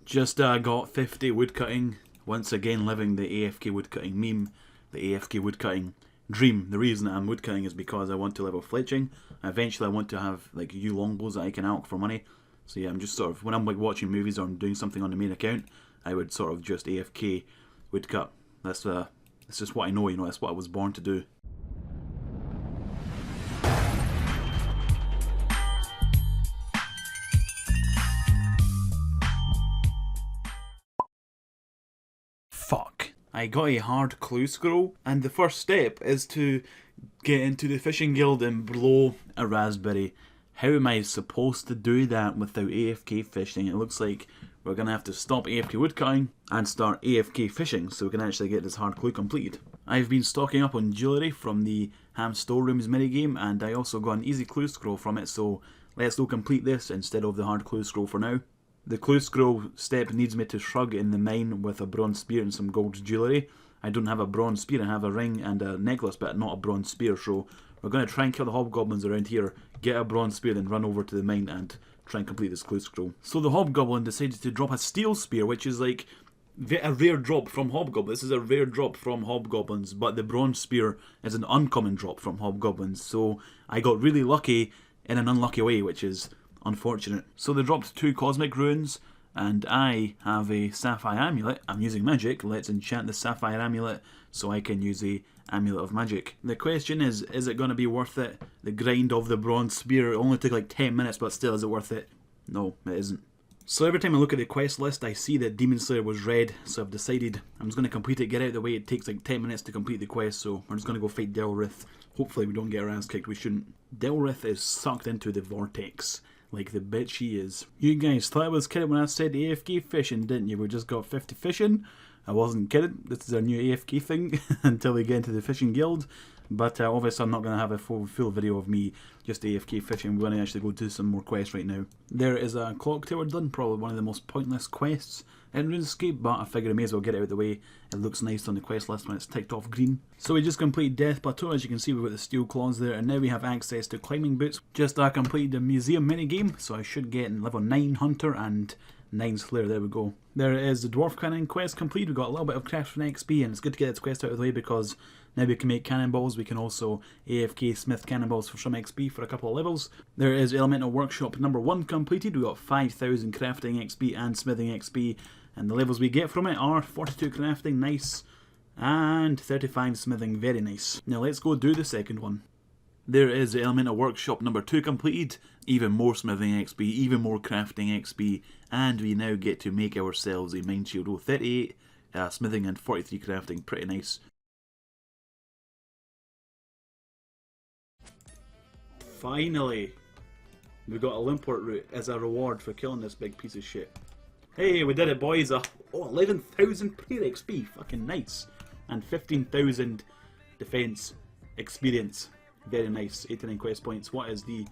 Just got 50 woodcutting. Once again living the AFK woodcutting meme, the AFK woodcutting dream. The reason I'm woodcutting is because I want to level fletching. Eventually I want to have like longbows that I can elk for money. So yeah, I'm just sort of, when I'm like watching movies or I'm doing something on the main account, I would sort of just AFK woodcut. That's just what I know, you know, that's what I was born to do. Fuck. I got a hard clue scroll, and the first step is to get into the fishing guild and blow a raspberry. How am I supposed to do that without AFK fishing? It looks like we're going to have to stop AFK woodcutting and start AFK fishing so we can actually get this hard clue completed. I've been stocking up on jewellery from the Ham Storerooms minigame, and I also got an easy clue scroll from it, so let's go complete this instead of the hard clue scroll for now. The clue scroll step needs me to shrug in the mine with a bronze spear and some gold jewellery. I don't have a bronze spear, I have a ring and a necklace, but not a bronze spear, so we're going to try and kill the hobgoblins around here, get a bronze spear, then run over to the mine and try and complete this clue scroll. So the hobgoblin decided to drop a steel spear, which is like a rare drop from hobgoblins. This is a rare drop from hobgoblins, but the bronze spear is an uncommon drop from hobgoblins, so I got really lucky in an unlucky way, which is unfortunate. So they dropped 2 cosmic runes, and I have a sapphire amulet. I'm using magic. Let's enchant the sapphire amulet so I can use a amulet of magic. The question is it going to be worth it? The grind of the bronze spear only took like 10 minutes, but still, is it worth it? No, it isn't. So every time I look at the quest list, I see that Demon Slayer was red, so I've decided I'm just going to complete it, get out of the way. It takes like 10 minutes to complete the quest, so we're just going to go fight Delrith. Hopefully we don't get our ass kicked, we shouldn't. Delrith is sucked into the vortex, like the bitch she is. You guys thought I was kidding when I said AFK fishing, didn't you? We just got 50 fishing. I wasn't kidding. This is our new AFK thing until we get into the fishing guild. But obviously I'm not going to have a full video of me just AFK fishing. We're going to actually go do some more quests right now. There is a clock tower done, probably one of the most pointless quests in RuneScape, but I figure I may as well get it out of the way. It looks nice on the quest list when it's ticked off green. So we just completed Death Plateau. As you can see, we've got the steel claws there, and now we have access to climbing boots. Just completed the museum minigame, so I should get level 9 hunter and 9 slayer. There we go. There is the dwarf cannon quest complete. We got a little bit of crafting XP, and it's good to get this quest out of the way because now we can make cannonballs. We can also AFK smith cannonballs for some XP for a couple of levels. There is Elemental Workshop number 1 completed. We got 5,000 crafting XP and smithing XP, and the levels we get from it are 42 crafting, nice, and 35 smithing, very nice. Now let's go do the second one. There is Elemental Workshop number 2 completed, even more smithing XP, even more crafting XP, and we now get to make ourselves a Mind Shield. 38 smithing and 43 crafting, pretty nice. Finally, we got a Limport route as a reward for killing this big piece of shit. Hey, we did it, boys! 11,000 prayer XP, fucking nice, and 15,000 defense experience. Very nice. 89 quest points. What is the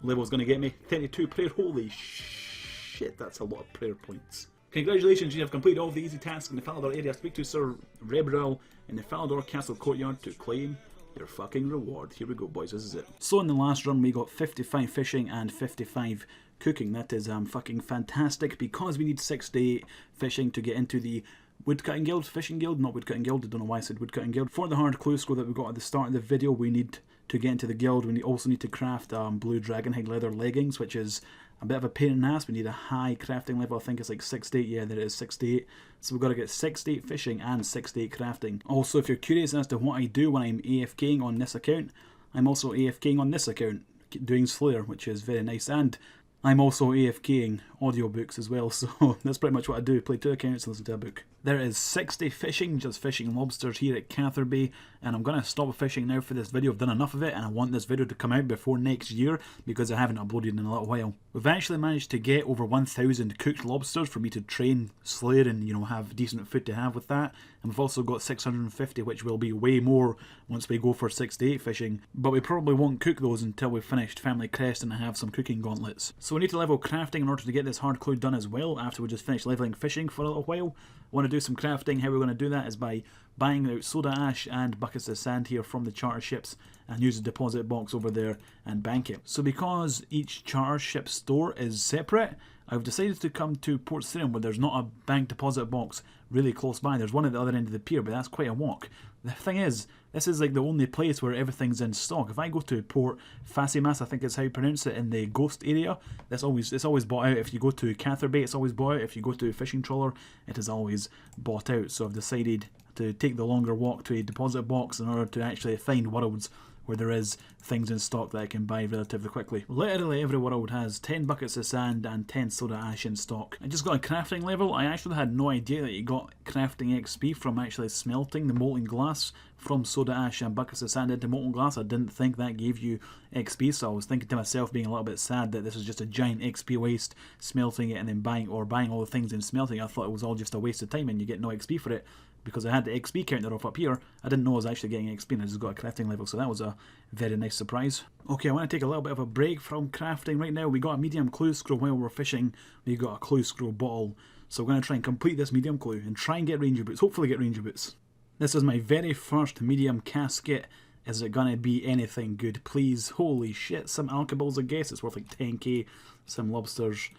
level's going to get me? 32 prayer. Holy shit, that's a lot of prayer points. Congratulations, you have completed all of the easy tasks in the Falador area. Speak to Sir Rebral in the Falador Castle courtyard to claim your fucking reward. Here we go, boys, this is it. So in the last run we got 55 fishing and 55 cooking. That is fucking fantastic because we need 68 fishing to get into the Woodcutting Guild, Fishing Guild, not Woodcutting Guild, I don't know why I said Woodcutting Guild. For the hard clue score that we got at the start of the video, we need to get into the guild. We also need to craft blue dragonhide leather leggings, which is a bit of a pain in the ass. We need a high crafting level, I think it's like 68, yeah there it is, 68. So we've got to get 68 fishing and 68 crafting. Also, if you're curious as to what I do when I'm AFKing on this account, I'm also AFKing on this account, doing Slayer, which is very nice, and I'm also AFKing audiobooks as well, so that's pretty much what I do, play 2 accounts and listen to a book. There is 60 fishing, just fishing lobsters here at Catherby, and I'm going to stop fishing now for this video. I've done enough of it, and I want this video to come out before next year, because I haven't uploaded in a little while. We've actually managed to get over 1,000 cooked lobsters for me to train Slayer and, you know, have decent food to have with that. And we've also got 650, which will be way more once we go for 68 fishing. But we probably won't cook those until we've finished Family Crest and I have some cooking gauntlets. So we need to level crafting in order to get this hard clue done as well, after we just finish leveling fishing for a little while. I want to do some crafting. How we're going to do that is by buying out soda ash and buckets of sand here from the charter ships and use the deposit box over there and bank it. So because each charter ship store is separate, I've decided to come to Port Sarim where there's not a bank deposit box really close by. There's one at the other end of the pier, but that's quite a walk. The thing is, this is like the only place where everything's in stock. If I go to Port Fasimas, I think is how you pronounce it, in the Ghost area, it's always bought out. If you go to Catherby, it's always bought out. If you go to Fishing Trawler, it is always bought out. So I've decided to take the longer walk to a deposit box in order to actually find worlds where there is things in stock that I can buy relatively quickly. Literally every world has 10 buckets of sand and 10 soda ash in stock. I just got a crafting level. I actually had no idea that you got crafting XP from actually smelting the molten glass from soda ash and buckets of sand into molten glass. I didn't think that gave you XP, so I was thinking to myself, being a little bit sad, that this is just a giant XP waste, smelting it and then buying all the things and smelting. I thought it was all just a waste of time and you get no XP for it. Because I had the XP counter off up here, I didn't know I was actually getting XP, and I just got a crafting level, so that was a very nice surprise. Okay, I want to take a little bit of a break from crafting right now. We got a medium clue scroll while we were fishing. We got a clue scroll bottle, so we're going to try and complete this medium clue and try and get ranger boots, hopefully get ranger boots. This is my very first medium casket. Is it going to be anything good? Please, holy shit, some alkaballs, I guess. It's worth like 10k, some lobsters.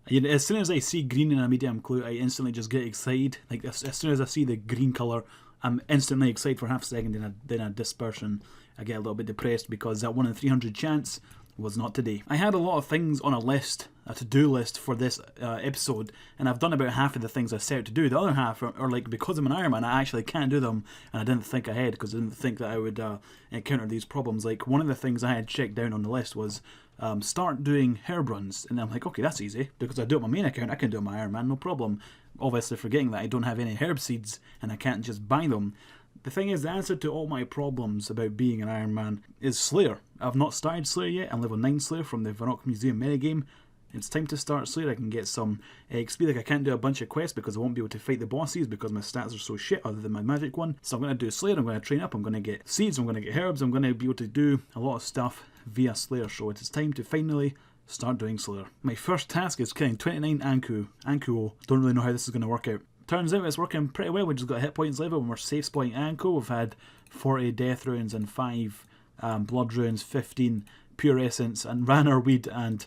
As soon as I see green in a medium clue, I instantly just get excited. Like as soon as I see the green colour, I'm instantly excited for half a second, then a dispersion. I get a little bit depressed because that 1 in 300 chance was not today. I had a lot of things on a list, a to-do list for this episode, and I've done about half of the things I set out to do. The other half are like, because I'm an Ironman, I actually can't do them, and I didn't think ahead because I didn't think that I would encounter these problems. Like, one of the things I had checked down on the list was start doing herb runs, and I'm like, okay, that's easy, because I do it on my main account, I can do it on my Ironman, no problem. Obviously forgetting that I don't have any herb seeds, and I can't just buy them. The thing is, the answer to all my problems about being an Ironman is Slayer. I've not started Slayer yet. I'm level 9 Slayer from the Fremennik Museum minigame. It's time to start Slayer. I can get some XP. Like, I can't do a bunch of quests because I won't be able to fight the bosses because my stats are so shit other than my magic one. So I'm going to do Slayer. I'm going to train up. I'm going to get seeds. I'm going to get herbs. I'm going to be able to do a lot of stuff via Slayer. So it is time to finally start doing Slayer. My first task is killing 29 Ankuo. Don't really know how this is going to work out. Turns out it's working pretty well. We just got a hit points level when we're safe spotting Anko. We've had 40 death runes and 5 blood runes, 15 pure essence, and Ranner weed and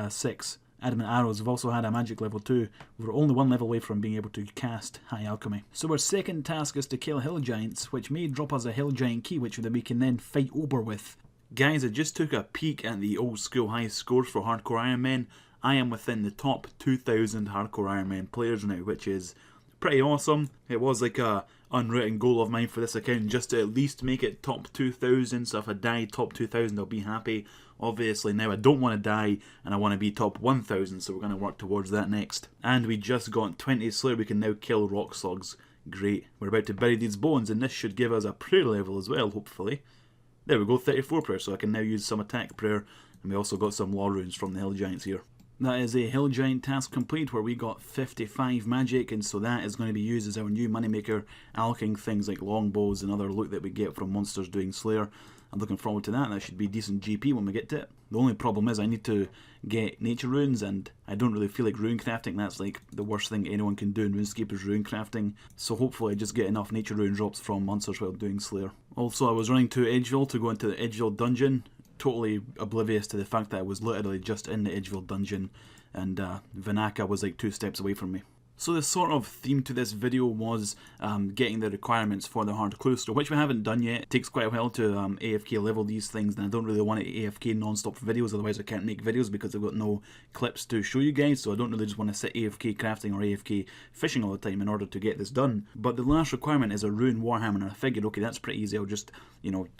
6 adamant arrows. We've also had a magic level 2. We're only 1 level away from being able to cast high alchemy. So our second task is to kill hill giants, which may drop us a hill giant key, which we can then fight Ober with. Guys, I just took a peek at the old school high scores for hardcore Ironman. I am within the top 2,000 hardcore Ironman players now, which is pretty awesome. It was like a unwritten goal of mine for this account, just to at least make it top 2,000. So if I die top 2,000, I'll be happy. Obviously now I don't want to die, and I want to be top 1,000, so we're going to work towards that next. And we just got 20 Slayer. We can now kill rock slugs. Great. We're about to bury these bones, and this should give us a prayer level as well, hopefully. There we go, 34 prayer, so I can now use some attack prayer, and we also got some law runes from the hill giants here. That is a hill giant task complete, where we got 55 magic, and so that is going to be used as our new moneymaker, alching things like longbows and other loot that we get from monsters doing Slayer. I'm looking forward to that. That should be decent GP when we get to it. The only problem is I need to get nature runes, and I don't really feel like rune crafting. That's like the worst thing anyone can do in RuneScape is rune crafting. So hopefully I just get enough nature rune drops from monsters while doing Slayer. Also, I was running to Edgeville to go into the Edgeville dungeon, totally oblivious to the fact that I was literally just in the Edgeville dungeon, and Vinaka was like 2 steps away from me. So the sort of theme to this video was getting the requirements for the hard clue store, which we haven't done yet. It takes quite a while to AFK level these things, and I don't really want to AFK non-stop for videos, otherwise I can't make videos because I've got no clips to show you guys, so I don't really just want to sit AFK crafting or AFK fishing all the time in order to get this done. But the last requirement is a rune warhammer, and I figured, okay, that's pretty easy. I'll just,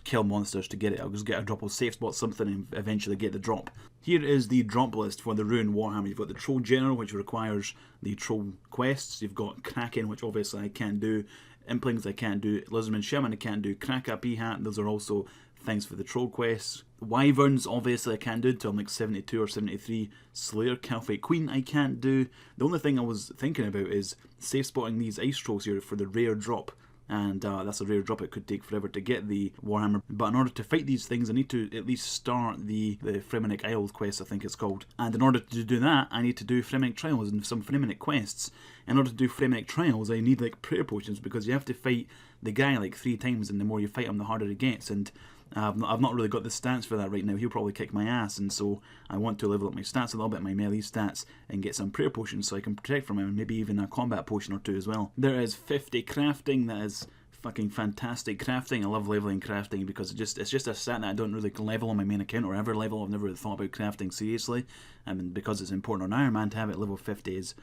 kill monsters to get it. I'll just get a drop of safe spot something and eventually get the drop. Here is the drop list for the rune warhammer. You've got the Troll General, which requires the Troll quests. You've got Kraken, which obviously I can't do. Implings I can't do. Lizardman Shaman I can't do. Kraka P-Hat, those are also things for the Troll quests. Wyverns, obviously I can't do until I'm like 72 or 73. Slayer, Calphate Queen I can't do. The only thing I was thinking about is safe spotting these ice trolls here for the rare drop. And that's a rare drop. It could take forever to get the Warhammer, but in order to fight these things I need to at least start the Fremennik Isles quest, I think it's called. And in order to do that I need to do Fremennik Trials and some Fremennik quests. In order to do Fremennik Trials I need like prayer potions, because you have to fight the guy like 3 times, and the more you fight him the harder it gets. And I've not really got the stats for that right now. He'll probably kick my ass, and so I want to level up my stats a little bit, my melee stats, and get some prayer potions so I can protect from him, and maybe even a combat potion or two as well. There is 50 crafting. That is fucking fantastic crafting. I love leveling crafting because it's just a stat that I don't really level on my main account or ever level. I've never really thought about crafting seriously, and because it's important on Ironman to have it level 50 is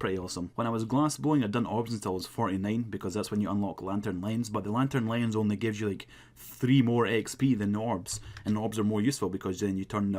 pretty awesome. When I was glass blowing, I'd done orbs until I was 49 because that's when you unlock lantern lens, but the lantern lens only gives you like 3 more XP than the orbs, and the orbs are more useful because then you turn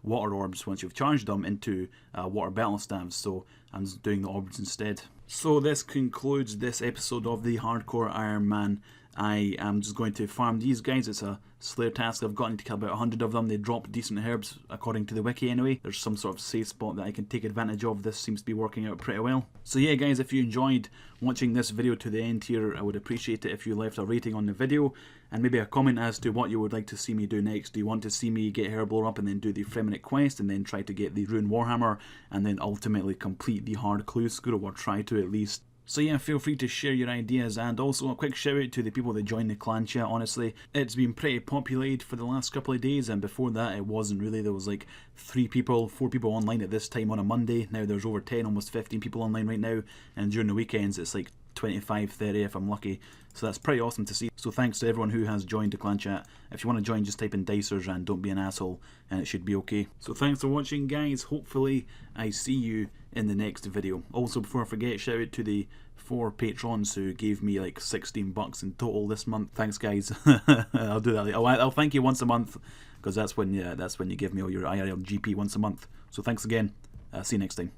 water orbs once you've charged them into water battle staves, so I'm just doing the orbs instead. So this concludes this episode of the Hardcore Ironman. I am just going to farm these guys. It's a Slayer task. I've gotten to kill about 100 of them. They drop decent herbs, according to the wiki anyway. There's some sort of safe spot that I can take advantage of. This seems to be working out pretty well. So yeah guys, if you enjoyed watching this video to the end here, I would appreciate it if you left a rating on the video, and maybe a comment as to what you would like to see me do next. Do you want to see me get Herblore up and then do the Fremennik quest, and then try to get the Rune Warhammer, and then ultimately complete the hard clue scroll, or try to at least? So yeah, feel free to share your ideas, and also a quick shout out to the people that joined the clan chat. Honestly, it's been pretty populated for the last couple of days, and before that it wasn't really. There was like 4 people online at this time on a Monday. Now there's over 10, almost 15 people online right now, and during the weekends it's like 25, 30 if I'm lucky. So that's pretty awesome to see. So thanks to everyone who has joined the clan chat. If you want to join, just type in Dicerz and don't be an asshole, and it should be okay. So thanks for watching guys. Hopefully I see you in the next video. Also, before I forget, shout out to the 4 patrons who gave me like 16 bucks in total this month. Thanks guys. I'll do that later. I'll thank you once a month, because that's when you give me all your IRL GP once a month. So thanks again. See you next time.